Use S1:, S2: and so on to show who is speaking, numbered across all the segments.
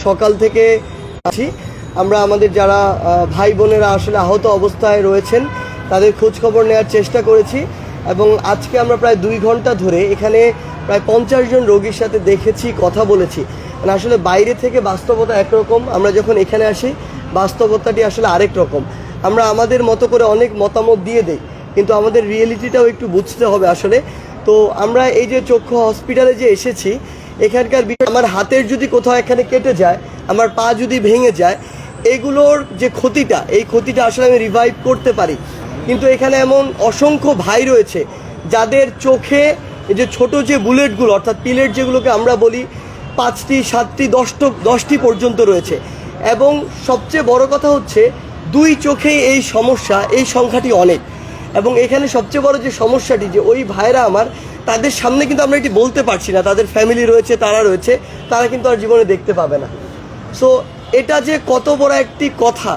S1: সকাল থেকে আছি আমরা আমাদের যারা ভাই বোনেরা আসলে আহত অবস্থায় রয়েছেন তাদের খোঁজ খবর নেওয়ার চেষ্টা করেছি এবং আজকে আমরা প্রায় 2 ঘন্টা ধরে এখানে প্রায় 50 জন রোগীর সাথে দেখেছি, কথা বলেছি। মানে আসলে বাইরে থেকে বাস্তবতা একরকম, আমরা যখন এখানে আসি বাস্তবতাটি আসলে আরেক রকম। আমরা আমাদের মতো করে অনেক মতামত দিয়ে দেই, কিন্তু আমাদের রিয়েলিটিটাও একটু বুঝতে হবে আসলে। তো আমরা এই যে চক্ষু হসপিটালে যে এসেছি, এখানকার আমার হাতের যদি কোথাও এখানে কেটে যায়, আমার পা যদি ভেঙে যায়, এগুলোর যে ক্ষতিটা, এই ক্ষতিটা আসলে আমি রিভাইভ করতে পারি। কিন্তু এখানে এমন অসংখ্য ভাই রয়েছে যাদের চোখে এই যে ছোট যে বুলেটগুলো অর্থাৎ পিলেট যেগুলোকে আমরা বলি 5টি 7টি 10টি পর্যন্ত রয়েছে। এবং সবচেয়ে বড় কথা হচ্ছে 2 চোখেই এই সমস্যা, এই সংখ্যাটি অনেক। এবং এখানে সবচেয়ে বড় যে সমস্যাটি, যে ওই ভাইরা আমার, তাদের সামনে কিন্তু আমরা এটি বলতে পারছি না, তাদের ফ্যামিলি রয়েছে, তারা রয়েছে, তারা কিন্তু আর জীবনে দেখতে পাবে না। সো এটা যে কত বড় একটি কথা,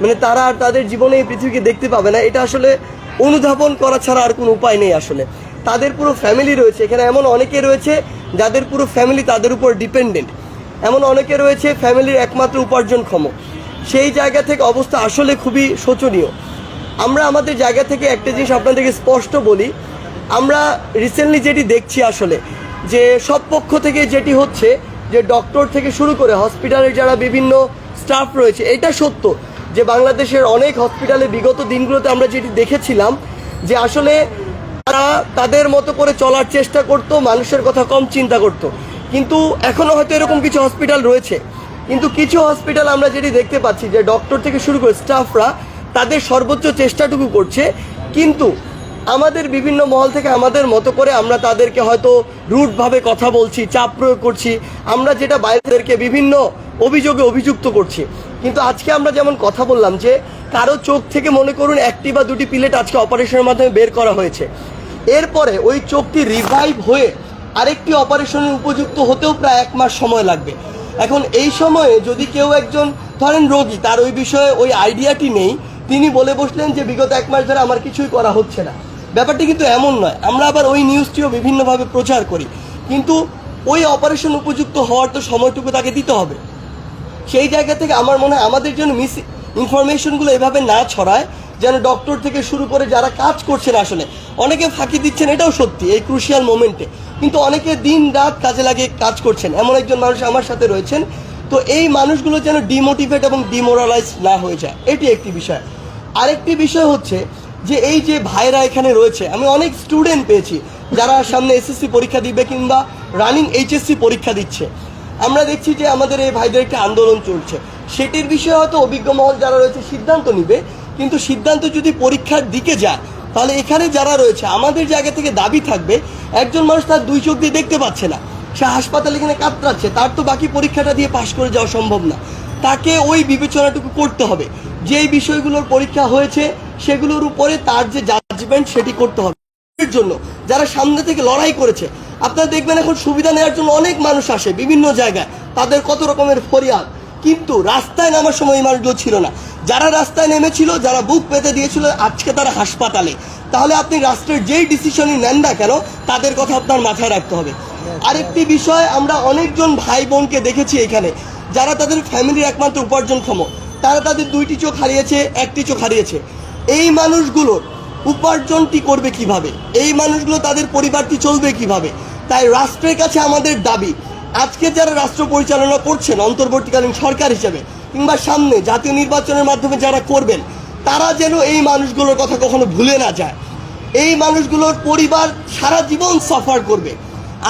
S1: মানে তারা আর তাদের জীবনে এই পৃথিবীকে দেখতে পাবে না, এটা আসলে অনুধাবন করা ছাড়া আর কোনো উপায় নেই আসলে। তাদের পুরো ফ্যামিলি রয়েছে এখানে, এমন অনেকে রয়েছে যাদের পুরো ফ্যামিলি তাদের উপর ডিপেন্ডেন্ট, এমন অনেকে রয়েছে ফ্যামিলির একমাত্র উপার্জনক্ষম। সেই জায়গা থেকে অবস্থা আসলে খুবই শোচনীয়। আমরা আমাদের জায়গা থেকে একটা জিনিস আপনাদেরকে স্পষ্ট বলি, আমরা রিসেন্টলি যেটি দেখছি আসলে, যে সব পক্ষ থেকে যেটি হচ্ছে, যে ডক্টর থেকে শুরু করে হসপিটালের যারা বিভিন্ন স্টাফ রয়েছে, এটা সত্য যে বাংলাদেশের অনেক হসপিটালে বিগত দিনগুলোতে আমরা যেটি দেখেছিলাম যে আসলে তারা তাদের মতো করে চলার চেষ্টা করত, মানুষের কথা কম চিন্তা করত। কিন্তু এখনও হয়তো এরকম কিছু হসপিটাল রয়েছে, কিন্তু কিছু হসপিটাল আমরা যেটি দেখতে পাচ্ছি যে ডক্টর থেকে শুরু করে স্টাফরা তাদের সর্বোচ্চ চেষ্টাটুকু করছে, কিন্তু আমাদের বিভিন্ন মহল থেকে আমাদের মতো করে আমরা তাদেরকে হয়তো রুটভাবে কথা বলছি, চাপ প্রয়োগ করছি, আমরা যেটা বাইরেদেরকে বিভিন্ন অভিযোগে অভিযুক্ত করছি। কিন্তু আজকে আমরা যেমন কথা বললাম যে কারো চোখ থেকে মনে করুন 1টি বা 2টি পিলেট আজকে অপারেশনের মাধ্যমে বের করা হয়েছে, এরপরে ওই চোখটি রিভাইভ হয়ে আরেকটি অপারেশনের উপযুক্ত হতেও প্রায় 1 মাস সময় লাগবে। এখন এই সময়ে যদি কেউ একজন ধরেন রোগী, তার ওই বিষয়ে ওই আইডিয়াটি নেই, তিনি বলে বসলেন যে বিগত 1 মাস ধরে আমার কিছুই করা হচ্ছে না, ব্যাপারটি কিন্তু এমন নয়। আমরা আবার ওই নিউজটিও বিভিন্নভাবে প্রচার করি, কিন্তু ওই অপারেশন উপযুক্ত হওয়ার তো সময়টুকু তাকে দিতে হবে। সেই জায়গা থেকে আমার মনে হয় আমাদের জন্য মিস ইনফরমেশনগুলো এভাবে না ছড়ায়, যেন ডক্টর থেকে শুরু করে যারা কাজ করছেন, আসলে অনেকে ফাঁকি দিচ্ছেন, এটাও সত্যি এই ক্রুশিয়াল মোমেন্টে, কিন্তু অনেকে দিন রাত কাজে লাগিয়ে কাজ করছেন। এমন একজন মানুষ আমার সাথে রয়েছেন। তো এই মানুষগুলো যেন ডিমোটিভেট এবং ডিমোরালাইজ না হয়ে যায়, এটি একটি বিষয়। আরেকটি বিষয় হচ্ছে যে এই যে ভাইরা এখানে রয়েছে, আমি অনেক স্টুডেন্ট পেয়েছি যারা সামনে এসএসসি পরীক্ষা দিবে কিংবা রানিং এইচএসসি পরীক্ষা দিচ্ছে। আমরা দেখছি যে আমাদের এই ভাইদের একটা আন্দোলন চলছে, সেটির বিষয়ে হয়তো অভিজ্ঞ মহল যারা রয়েছে সিদ্ধান্ত নিবে, কিন্তু সিদ্ধান্ত যদি পরীক্ষার দিকে যায়, তাহলে এখানে যারা রয়েছে আমাদের জায়গা থেকে দাবি থাকবে, একজন মানুষ তার 2 চোখ দিয়ে দেখতে পাচ্ছে না, সে হাসপাতালে এখানে কাতরাচ্ছে, তার তো বাকি পরীক্ষাটা দিয়ে পাশ করে যাওয়া সম্ভব না। তাকে ওই বিবেচনাটুকু করতে হবে, যেই বিষয়গুলোর পরীক্ষা হয়েছে সেগুলোর উপরে তার যে জাজমেন্ট সেটি করতে হবে। এর জন্য যারা সামনে থেকে লড়াই করেছে, আপনারা দেখবেন এখন সুবিধা নেওয়ার জন্য অনেক মানুষ আসে বিভিন্ন জায়গায়, তাদের কত রকমের ফরিয়াদ, কিন্তু রাস্তায় নামার সময় এই মানুষগুলো ছিল না। যারা রাস্তায় নেমেছিল, যারা বুক পেতে দিয়েছিল, আজকে তারা হাসপাতালে। তাহলে আপনি রাষ্ট্রের যেই ডিসিশনই নেন না কেন, তাদের কথা আপনার মাথায় রাখতে হবে। আরেকটি বিষয়, আমরা অনেকজন ভাই বোনকে দেখেছি এখানে যারা তাদের ফ্যামিলির একমাত্র উপার্জনক্ষম, তারা তাদের 2টি চোখ হারিয়েছে, 1টি চোখ হারিয়েছে। এই মানুষগুলোর উপার্জনটি করবে কিভাবে? এই মানুষগুলো তাদের পরিবারটি চলবে কিভাবে? তাই রাষ্ট্রের কাছে আমাদের দাবি, আজকে যারা রাষ্ট্র পরিচালনা করছেন অন্তর্বর্তীকালীন সরকার হিসেবে, কিংবা সামনে জাতীয় নির্বাচনের মাধ্যমে যারা করবেন, তারা যেন এই মানুষগুলোর কথা কখনো ভুলে না যায়। এই মানুষগুলোর পরিবার সারা জীবন সাফার করবে।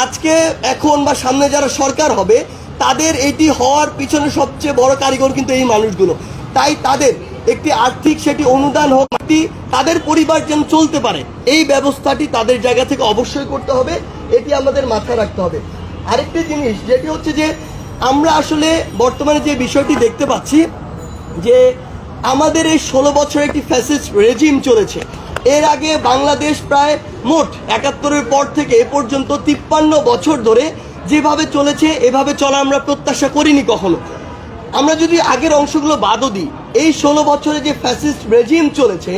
S1: আজকে এখন বা সামনে যারা সরকার হবে, তাদের এটি হওয়ার পিছনে সবচেয়ে বড় কারিগর কিন্তু এই মানুষগুলো। তাই তাদের একটি আর্থিক সেটি অনুদান হোক, তাদের পরিবার যেন চলতে পারে, এই ব্যবস্থাটি তাদের জায়গা থেকে অবশ্যই করতে হবে, এটি আমাদের মাথায় রাখতে হবে। আরেকটি জিনিস যেটি হচ্ছে যে আমরা আসলে বর্তমানে যে বিষয়টি দেখতে পাচ্ছি, যে আমাদের এই 16 বছরের একটি ফ্যাসিস্ট রেজিম চলেছে। এর আগে বাংলাদেশ প্রায় মোট 71-এর পর থেকে এ পর্যন্ত 53 বছর ধরে যেভাবে চলেছে, এভাবে চলা আমরা প্রত্যাশা করিনি কখনো। আমরা যদি আগের অংশগুলো বাদও দিই, এই 16 বছরে যে ফ্যাসিস্ট রেজিম চলেছে,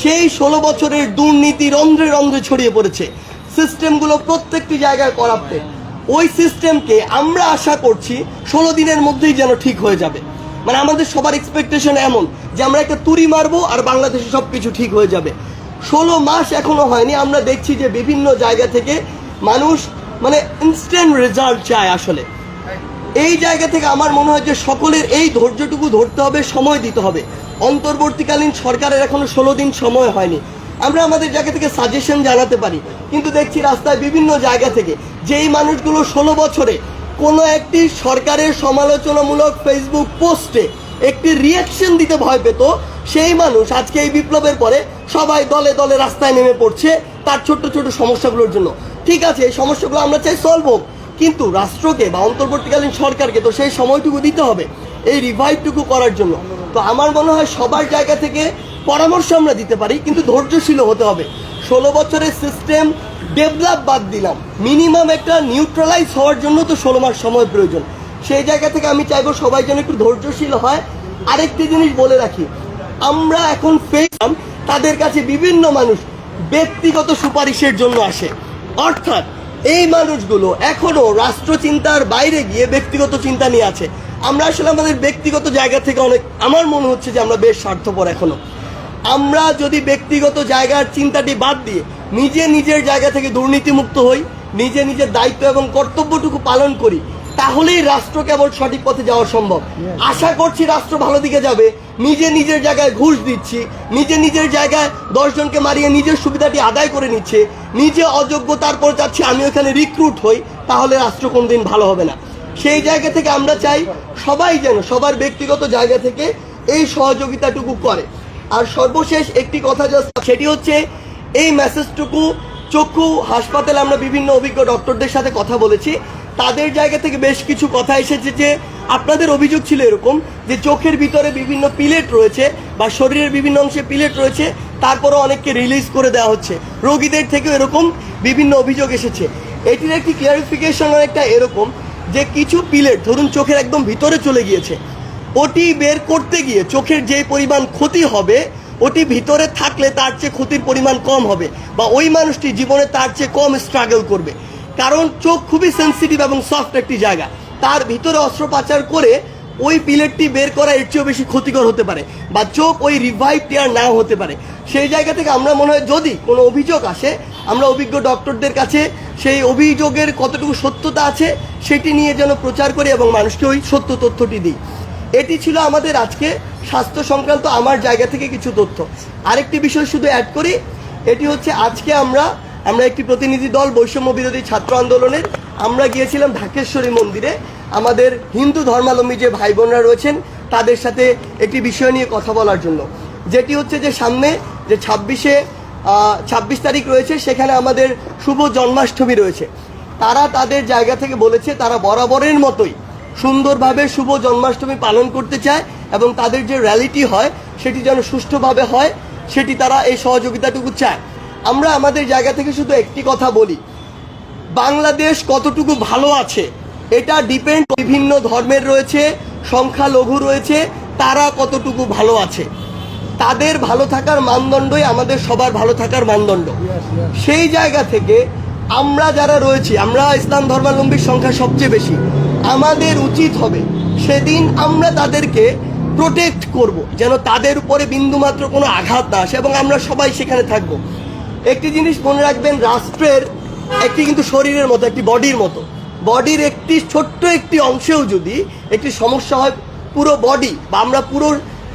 S1: সেই 16 বছরের দুর্নীতি রন্ধ্রে রন্ধ্রে ছড়িয়ে পড়েছে। সিস্টেমগুলো প্রত্যেকটি জায়গায় করাপ্টেড। ওই সিস্টেমকে আমরা আশা করছি 16 দিনের মধ্যেই যেন ঠিক হয়ে যাবে। মানে আমাদের সবার এক্সপেকটেশন এমন যে আমরা একটা তুড়ি মারবো আর বাংলাদেশে সব কিছু ঠিক হয়ে যাবে। 16 মাস এখনো হয়নি, আমরা দেখছি যে বিভিন্ন জায়গা থেকে মানুষ মানে ইনস্ট্যান্ট রেজাল্ট চায়। আসলে এই জায়গা থেকে আমার মনে হয় যে সকলের এই ধৈর্যটুকু ধরতে হবে, সময় দিতে হবে। অন্তর্বর্তীকালীন সরকারের এখনো 16 দিন সময় হয়নি। আমরা আমাদের জায়গা থেকে সাজেশন জানাতে পারি, কিন্তু দেখছি রাস্তায় বিভিন্ন জায়গা থেকে যেই মানুষগুলো 16 বছরে কোনো একটি সরকারের সমালোচনামূলক ফেসবুক পোস্টে একটি রিয়াকশন দিতে ভয় পেত, সেই মানুষ আজকে এই বিপ্লবের পরে সবাই দলে দলে রাস্তায় নেমে পড়ছে তার ছোট্ট ছোট সমস্যাগুলোর জন্য। ঠিক আছে, এই সমস্যাগুলো আমরা চাই সলভ হোক, কিন্তু রাষ্ট্রকে বা অন্তর্বর্তীকালীন সরকারকে তো সেই সময়টুকু দিতে হবে এই রিভাইভটুকু করার জন্য। তো আমার মনে হয় সবার জায়গা থেকে পরামর্শ আমরা দিতে পারি, কিন্তু ধৈর্যশীল হতে হবে। 16 বছরের সিস্টেম ডেভেলপ বাদ দিলাম, মিনিমাম একটা নিউট্রালাইজ হওয়ার জন্য তো 16 মাস সময় প্রয়োজন। সেই জায়গা থেকে আমি চাইবো সবাই যেন একটু ধৈর্যশীল হয়। আরেকটি জিনিস বলে রাখি, আমরা এখন পেলাম তাদের কাছে বিভিন্ন মানুষ ব্যক্তিগত সুপারিশের জন্য আসে, অর্থাৎ এই মানুষগুলো এখনো রাষ্ট্র চিন্তার বাইরে গিয়ে ব্যক্তিগত চিন্তা নিয়ে আছে। আমরা আসলে আমাদের ব্যক্তিগত জায়গা থেকে অনেক, আমার মনে হচ্ছে যে আমরা বেশ স্বার্থপর এখনো। আমরা যদি ব্যক্তিগত জায়গার চিন্তাটি বাদ দিয়ে নিজে নিজের জায়গা থেকে দুর্নীতিমুক্ত হই, নিজে নিজের দায়িত্ব এবং কর্তব্যটুকু পালন করি, তাহলেই রাষ্ট্র কেবল সঠিক পথে যাওয়া সম্ভব। আশা করছি রাষ্ট্র ভালো দিকে যাবে, নিজে নিজের জায়গায় ঘুষ দিচ্ছি, নিজে নিজের জায়গায় 10 জনকে মারিয়ে নিজের সুবিধাটি আদায় করে নিচ্ছে, নিজে অযোগ্য তারপর চাচ্ছি আমি ওখানে রিক্রুট হই, তাহলে রাষ্ট্র কোনদিন ভালো হবে না। সেই জায়গা থেকে আমরা চাই সবাই যেন সবার ব্যক্তিগত জায়গা থেকে এই সহযোগিতাটুকু করে। আর সর্বশেষ একটি কথা জাস্ট, সেটি হচ্ছে এই মেসেজটুকু চক্ষু হাসপাতালে আমরা বিভিন্ন অভিজ্ঞ ডক্টরদের সাথে কথা বলেছি, তাদের জায়গা থেকে বেশ কিছু কথা এসেছে যে আপনাদের অভিযোগ ছিল এরকম যে চোখের ভিতরে বিভিন্ন পিলেট রয়েছে বা শরীরের বিভিন্ন অংশে পিলেট রয়েছে, তারপরও অনেককে রিলিজ করে দেওয়া হচ্ছে। রোগীদের থেকেও এরকম বিভিন্ন অভিযোগ এসেছে। এটির একটি ক্লিয়ারিফিকেশন অনেকটা এরকম যে কিছু পিলেট ধরুন চোখের একদম ভিতরে চলে গিয়েছে, ওটি বের করতে গিয়ে চোখের যে পরিমাণ ক্ষতি হবে ওটি ভিতরে থাকলে তার চেয়ে ক্ষতির পরিমাণ কম হবে, বা ওই মানুষটি জীবনে তার চেয়ে কম স্ট্রাগল করবে। কারণ চোখ খুবই সেন্সিটিভ এবং সফট একটি জায়গা, তার ভিতরে অস্ত্রোপচার করে ওই পিলেটটি বের করা এর চেয়েও বেশি ক্ষতিকর হতে পারে, বা চোখ ওই রিভাইভটি আর নাও হতে পারে। সেই জায়গা থেকে আমরা মনে হয় যদি কোনো অভিযোগ আসে, আমরা অভিজ্ঞ ডক্টরদের কাছে সেই অভিযোগের কতটুকু সত্যতা আছে সেটি নিয়ে যেন প্রচার করি এবং মানুষকে ওই সত্য তথ্যটি দিই। এটি ছিল আমাদের আজকে স্বাস্থ্য সংক্রান্ত আমার জায়গা থেকে কিছু তথ্য। আরেকটি বিষয় শুধু অ্যাড করি, এটি হচ্ছে আজকে আমরা একটি প্রতিনিধি দল বৈষম্য বিরোধী ছাত্র আন্দোলনের আমরা গিয়েছিলাম ঢাকেশ্বরী মন্দিরে আমাদের হিন্দু ধর্মাবলম্বী যে ভাই বোনরা রয়েছেন তাদের সাথে একটি বিষয় নিয়ে কথা বলার জন্য, যেটি হচ্ছে যে সামনে যে 26 তারিখ রয়েছে, সেখানে আমাদের শুভ জন্মাষ্টমী রয়েছে। তারা তাদের জায়গা থেকে বলেছে তারা বরাবরের মতোই সুন্দরভাবে শুভ জন্মাষ্টমী পালন করতে চায় এবং তাদের যে র্যালিটি হয় সেটি যেন সুষ্ঠুভাবে হয়, সেটি তারা এই সহযোগিতাটুকু চায়। আমরা আমাদের জায়গা থেকে শুধু একটি কথা বলি, বাংলাদেশ কতটুকু ভালো আছে এটা ডিপেন্ড, বিভিন্ন ধর্মের রয়েছে, সংখ্যালঘু রয়েছে, তারা কতটুকু ভালো আছে, তাদের ভালো থাকার মানদণ্ডই আমাদের সবার ভালো থাকার মানদণ্ড। সেই জায়গা থেকে আমরা যারা রয়েছি, আমরা ইসলাম ধর্মাবলম্বীর সংখ্যা সবচেয়ে বেশি, আমাদের উচিত হবে সেদিন আমরা তাদেরকে প্রোটেক্ট করব, যেন তাদের উপরে বিন্দুমাত্র কোনো আঘাত না আসে, এবং আমরা সবাই সেখানে থাকব। একটি জিনিস মনে রাখবেন, রাষ্ট্রের একটি কিন্তু শরীরের মতো, একটি বডির মতো, বডির একটি ছোট্ট একটি অংশেও যদি একটি সমস্যা হয়, পুরো বডি বা আমরা পুরো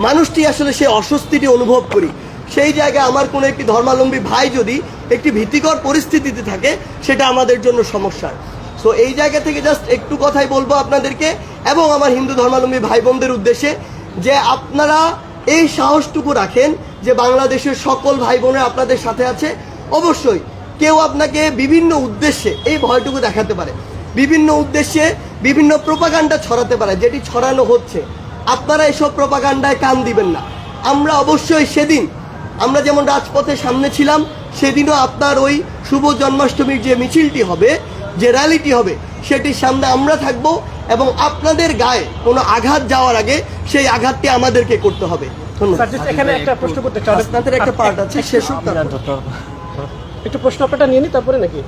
S1: মানুষটি আসলে সেই অস্বস্তিটি অনুভব করি। সেই জায়গায় আমার কোনো একটি ধর্মাবলম্বী ভাই যদি একটি ভীতিকর পরিস্থিতিতে থাকে, সেটা আমাদের জন্য সমস্যা। সো এই জায়গা থেকে জাস্ট একটু কথাই বলবো আপনাদেরকে এবং আমার হিন্দু ধর্মাবলম্বী ভাই বোনদের উদ্দেশ্যে, যে আপনারা এই সাহসটুকু রাখেন যে বাংলাদেশের সকল ভাই বোনেরা আপনাদের সাথে আছে। অবশ্যই কেউ আপনাকে বিভিন্ন উদ্দেশ্যে এই ভয়টুকু দেখাতে পারে, বিভিন্ন উদ্দেশ্যে বিভিন্ন প্রোপাগান্ডা ছড়াতে পারে, যেটি ছড়ানো হচ্ছে, আপনারা এসব প্রোপাগান্ডায় কান দিবেন না। আমরা অবশ্যই সেদিন আমরা যেমন রাজপথে সামনে ছিলাম, সেদিনও আপনার ওই শুভ জন্মাষ্টমীর যে মিছিলটি হবে, যে র্যালিটি হবে, সেটির সামনে আমরা থাকব এবং আপনাদের গায়ে কোনো আঘাত যাওয়ার আগে সেই আঘাতটি আমাদেরকে করতে হবে। ধন্যবাদ।
S2: এখানে একটা প্রশ্ন করতে চাই,
S1: আপনাদের একটা পার্ট আছে শেষ হোক।
S2: একটু প্রশ্ন আপনারটা নিয়ে নিই তারপরে নাকি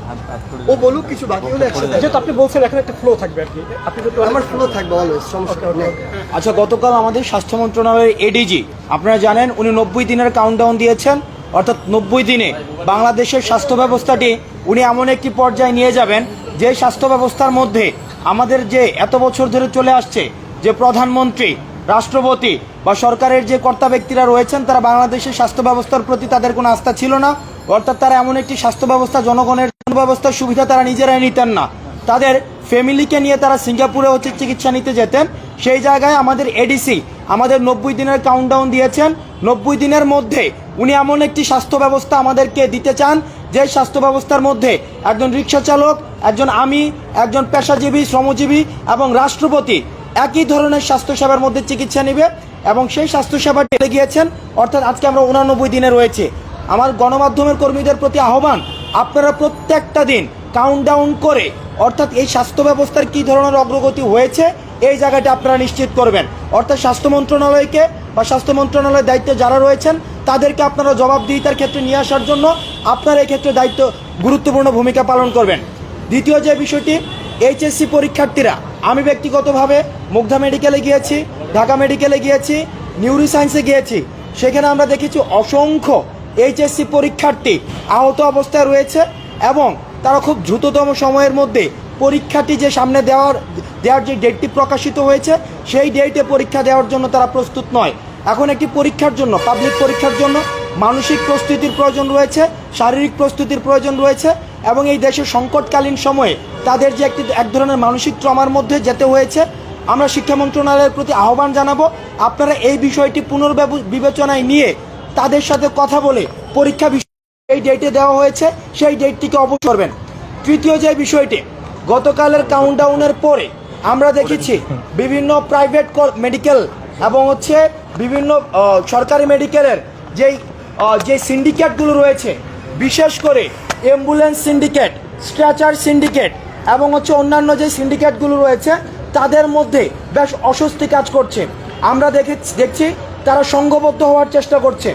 S1: ও বলুক, কিছু বাকি হলে একসাথে।
S2: যেহেতু আপনি বলছেন এখানে একটা ফ্লো থাকবে আর কি, আপনি যদি
S1: আমার ফ্লো থাকবে অলওয়েজ, সমস্যা নেই।
S3: আচ্ছা, গতকাল আমাদের স্বাস্থ্য মন্ত্রণালয়ের এডিজি, আপনারা জানেন উনি 90 দিনের কাউন্টডাউন দিয়েছেন, অর্থাৎ 90 দিনে বাংলাদেশের স্বাস্থ্য ব্যবস্থাটি উনি এমন একটি পর্যায়ে নিয়ে যাবেন যে স্বাস্থ্য ব্যবস্থার মধ্যে আমাদের যে এত বছর ধরে চলে আসছে যে প্রধানমন্ত্রী, রাষ্ট্রপতি বা সরকারের যে কর্তা ব্যক্তিরা রয়েছেন, তারা বাংলাদেশের স্বাস্থ্য ব্যবস্থার প্রতি তাদের কোনো আস্থা ছিল না। অর্থাৎ তারা এমন একটি স্বাস্থ্য ব্যবস্থা, জনগণের ব্যবস্থার সুবিধা তারা নিজেরাই নিতেন না, তাদের ফ্যামিলিকে নিয়ে তারা সিঙ্গাপুরে হচ্ছে চিকিৎসা নিতে যেতেন। সেই জায়গায় আমাদের এডিসি আমাদের 90 দিনের কাউন্টডাউন দিয়েছেন। 90 দিনের মধ্যে উনি এমন একটি স্বাস্থ্য ব্যবস্থা আমাদেরকে দিতে চান যে স্বাস্থ্য ব্যবস্থার মধ্যে একজন রিক্সা চালক, একজন আমি, একজন পেশাজীবী, শ্রমজীবী এবং রাষ্ট্রপতি একই ধরনের স্বাস্থ্যসেবার মধ্যে চিকিৎসা নেবে এবং সেই স্বাস্থ্যসেবাটি এগিয়ে গিয়েছেন। অর্থাৎ আজকে আমরা 89 দিনে রয়েছে। আমার গণমাধ্যমের কর্মীদের প্রতি আহ্বান, আপনারা প্রত্যেকটা দিন কাউন্টডাউন করে অর্থাৎ এই স্বাস্থ্য ব্যবস্থার কী ধরনের অগ্রগতি হয়েছে এই জায়গাটা আপনারা নিশ্চিত করবেন। অর্থাৎ স্বাস্থ্য মন্ত্রণালয়কে বা স্বাস্থ্য মন্ত্রণালয়ের দায়িত্বে যারা রয়েছেন তাদেরকে আপনারা জবাবদিহিতার ক্ষেত্রে নিয়ে আসার জন্য আপনারা এই ক্ষেত্রে দায়িত্ব গুরুত্বপূর্ণ ভূমিকা পালন করবেন। দ্বিতীয় যে বিষয়টি, এইচএসসি পরীক্ষার্থীরা, আমি ব্যক্তিগতভাবে মুগ্ধা মেডিকেলে গিয়েছি, ঢাকা মেডিকেলে গিয়েছি, নিউরো সায়েন্সে গিয়েছি, সেখানে আমরা দেখেছি অসংখ্য এইচএসসি পরীক্ষার্থী আহত অবস্থায় রয়েছে এবং তারা খুব দ্রুততম সময়ের মধ্যে পরীক্ষাটি যে সামনে দেওয়ার যে ডেটটি প্রকাশিত হয়েছে সেই ডেটে পরীক্ষা দেওয়ার জন্য তারা প্রস্তুত নয়। এখন একটি পরীক্ষার জন্য, পাবলিক পরীক্ষার জন্য মানসিক প্রস্তুতির প্রয়োজন রয়েছে, শারীরিক প্রস্তুতির প্রয়োজন রয়েছে এবং এই দেশের সংকটকালীন সময়ে তাদের যে এক ধরনের মানসিক ট্রমার মধ্যে যেতে হয়েছে। আমরা শিক্ষা মন্ত্রণালয়ের প্রতি আহ্বান জানাবো, আপনারা এই বিষয়টি পুনর্বিবেচনায় নিয়ে তাদের সাথে কথা বলে পরীক্ষা এই ডেটে দেওয়া হয়েছে সেই ডেটটিকে অবশ্যই করবেন। তৃতীয় যে বিষয়টি, গতকালের কাউন্টডাউনের পরে আমরা দেখেছি বিভিন্ন প্রাইভেট মেডিকেল এবং হচ্ছে বিভিন্ন সরকারি মেডিকেলের যে সিন্ডিকেটগুলো রয়েছে, বিশেষ করে অ্যাম্বুলেন্স সিন্ডিকেট, স্ট্রেচার সিন্ডিকেট এবং হচ্ছে অন্যান্য যে সিন্ডিকেটগুলো রয়েছে তাদের মধ্যে বেশ অস্বস্তি কাজ করছে। আমরা দেখছি তারা সংঘবদ্ধ হওয়ার চেষ্টা করছে।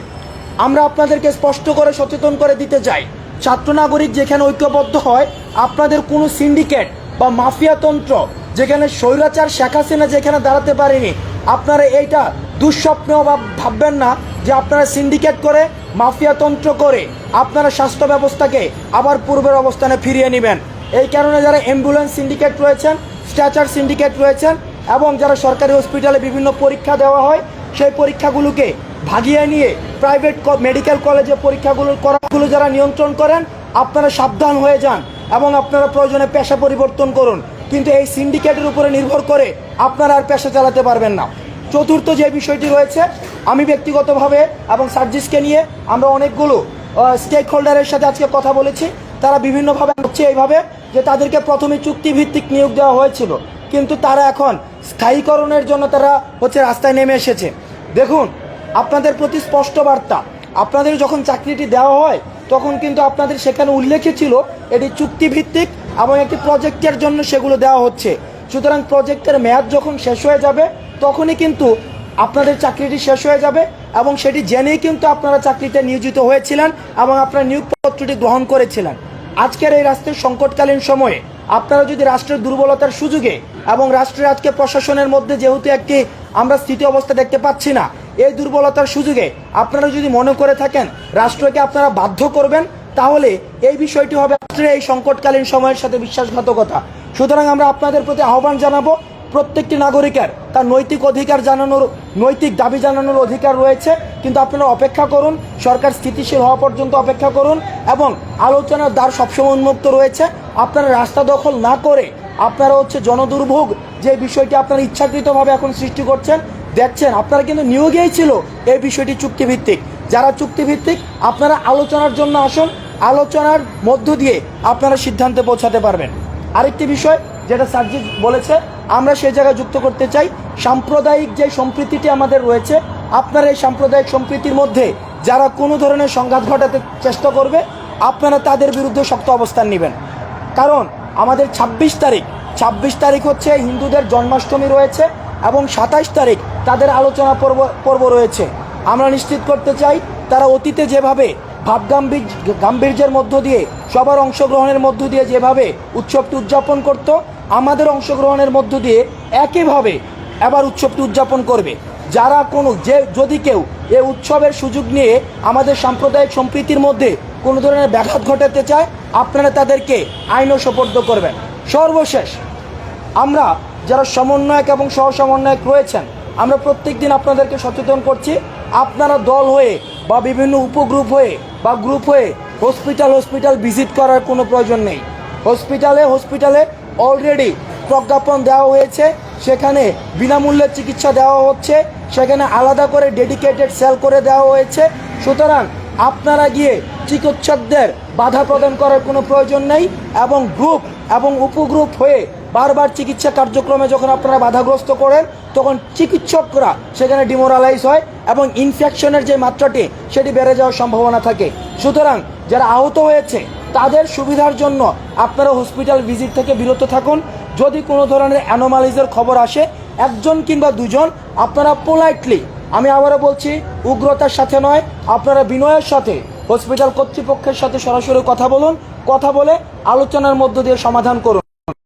S3: আমরা আপনাদেরকে স্পষ্ট করে সচেতন করে দিতে চাই, ছাত্র নাগরিক যেখানে ঐক্যবদ্ধ হয়, আপনাদের কোনো সিন্ডিকেট বা মাফিয়াতন্ত্র যেখানে স্বৈরাচার শেখ হাসিনা যেখানে দাঁড়াতে পারেনি, আপনারা এইটা দুঃস্বপ্নেও ভাববেন না যে আপনারা সিন্ডিকেট করে, মাফিয়াতন্ত্র করে আপনারা স্বাস্থ্য ব্যবস্থাকে আবার পূর্বের অবস্থানে ফিরিয়ে নেবেন। এই কারণে যারা অ্যাম্বুলেন্স সিন্ডিকেট রয়েছেন, স্ট্রেচার সিন্ডিকেট রয়েছেন এবং যারা সরকারি হসপিটালে বিভিন্ন পরীক্ষা দেওয়া হয় সেই পরীক্ষাগুলোকে ভাগিয়ে নিয়ে প্রাইভেট মেডিকেল কলেজে পরীক্ষাগুলো যারা নিয়ন্ত্রণ করেন, আপনারা সাবধান হয়ে যান এবং আপনারা প্রয়োজনে পেশা পরিবর্তন করুন। কিন্তু এই সিন্ডিকেটের উপরে নির্ভর করে আপনারা আর পেশা চালাতে পারবেন না। চতুর্থ যে বিষয়টি রয়েছে, আমি ব্যক্তিগতভাবে এবং সার্জিসকে নিয়ে আমরা অনেকগুলো স্টেক হোল্ডারের সাথে আজকে কথা বলেছি। তারা বিভিন্নভাবে হচ্ছে এইভাবে যে তাদেরকে প্রথমে চুক্তিভিত্তিক নিয়োগ দেওয়া হয়েছিল, কিন্তু তারা এখন স্থায়ীকরণের জন্য তারা হচ্ছে রাস্তায় নেমে এসেছে। দেখুন, আপনাদের প্রতি স্পষ্ট বার্তা, আপনাদের যখন চাকরিটি দেওয়া হয় তখন কিন্তু আপনাদের সেখানে উল্লেখ ছিল এটি চুক্তিভিত্তিক এবং একটি প্রজেক্টের জন্য সেগুলো দেওয়া হচ্ছে। সুতরাং প্রজেক্টের মেয়াদ যখন শেষ হয়ে যাবে তখনই কিন্তু আপনাদের চাকরিটি শেষ হয়ে যাবে এবং সেটি জেনেই কিন্তু আপনারা চাকরিতে নিয়োজিত হয়েছিলেন এবং আপনারা নিয়োগপত্রটি গ্রহণ করেছিলেন। আজকের এই রাষ্ট্রের সংকটকালীন সময়ে আপনারা যদি রাষ্ট্রের দুর্বলতার সুযোগে এবং রাষ্ট্রের আজকে প্রশাসনের মধ্যে যেহেতু একটি আমরা স্থিতি অবস্থা দেখতে পাচ্ছি না, এই দুর্বলতার সুযোগে আপনারা যদি মনে করে থাকেন রাষ্ট্রকে আপনারা বাধ্য করবেন, তাহলে এই বিষয়টি হবে রাষ্ট্রের এই সংকটকালীন সময়ের সাথে বিশ্বাসঘাতকতা। সুতরাং আমরা আপনাদের প্রতি আহ্বান জানাবো, প্রত্যেকটি নাগরিকের তার নৈতিক অধিকার জানানোর, নৈতিক দাবি জানানোর অধিকার রয়েছে, কিন্তু আপনারা অপেক্ষা করুন, সরকার স্থিতিশীল হওয়া পর্যন্ত অপেক্ষা করুন এবং আলোচনার দ্বার সবসময় উন্মুক্ত রয়েছে। আপনারা রাস্তা দখল না করে আপনারা হচ্ছে জনদুর্ভোগ যে বিষয়টি আপনারা ইচ্ছাকৃতভাবে এখন সৃষ্টি করছেন, দেখছেন আপনারা কিন্তু নিয়োগেই ছিল এই বিষয়টি চুক্তিভিত্তিক। যারা চুক্তিভিত্তিক আপনারা আলোচনার জন্য আসুন, আলোচনার মধ্য দিয়ে আপনারা সিদ্ধান্তে পৌঁছাতে পারবেন। আরেকটি বিষয় যেটা সার্জিস বলেছে, আমরা সেই জায়গায় যুক্ত করতে চাই, সাম্প্রদায়িক যে সম্প্রীতিটি আমাদের রয়েছে, আপনারা এই সাম্প্রদায়িক সম্প্রীতির মধ্যে যারা কোনো ধরনের সংঘাত ঘটাতে চেষ্টা করবে আপনারা তাদের বিরুদ্ধে শক্ত অবস্থান নেবেন। কারণ আমাদের ২৬ তারিখ হচ্ছে হিন্দুদের জন্মাষ্টমী রয়েছে এবং ২৭ তারিখ তাদের আলোচনা পর্ব রয়েছে। আমরা নিশ্চিত করতে চাই তারা অতীতে যেভাবে গাম্ভীর্যের মধ্য দিয়ে সবার অংশগ্রহণের মধ্য দিয়ে যেভাবে উৎসবটি উদযাপন করত, আমাদের অংশগ্রহণের মধ্য দিয়ে একইভাবে এবার উৎসবটি উদযাপন করবে। যারা যদি কেউ এই উৎসবের সুযোগ নিয়ে আমাদের সাম্প্রদায়িক সম্প্রীতির মধ্যে কোনো ধরনের ব্যাঘাত ঘটাতে চায়, আপনারা তাদেরকে আইনও সোপর্দ করবেন। সর্বশেষ, আমরা যারা সমন্বয়ক এবং সহ সমন্বয়ক রয়েছেন, আমরা প্রত্যেক দিন আপনাদেরকে সচেতন করছি, আপনারা দল হয়ে বা বিভিন্ন উপগ্রুপ হয়ে বা গ্রুপ হয়ে হসপিটাল ভিজিট করার কোনো প্রয়োজন নেই। হসপিটালে অলরেডি প্রজ্ঞাপন দেওয়া হয়েছে, সেখানে বিনামূল্যে চিকিৎসা দেওয়া হচ্ছে, সেখানে আলাদা করে ডেডিকেটেড সেল করে দেওয়া হয়েছে। সুতরাং আপনারা গিয়ে চিকিৎসকদের বাধা প্রদান করার কোনো প্রয়োজন নেই, এবং গ্রুপ এবং উপগ্রুপ হয়ে বারবার চিকিৎসা কার্যক্রমে যখন আপনারা বাধাগ্রস্ত করেন, তখন চিকিৎসকরা সেখানে ডিমোরালাইজ হয় এবং ইনফেকশনের যে মাত্রাটি সেটি বেড়ে যাওয়ার সম্ভাবনা থাকে। সুতরাং যারা আহত হয়েছে তাদের সুবিধার জন্য আপনারা হসপিটাল ভিজিট থেকে বিরত থাকুন। যদি কোনো ধরনের অ্যানোমালিজের খবর আসে, একজন কিংবা দুজন, আপনারা পোলাইটলি, আমি আবারও বলছি, উগ্রতার সাথে নয়, আপনারা বিনয়ের সাথে হসপিটাল কর্তৃপক্ষের সাথে সরাসরি কথা বলুন, কথা বলে আলোচনার মধ্য দিয়ে সমাধান করুন।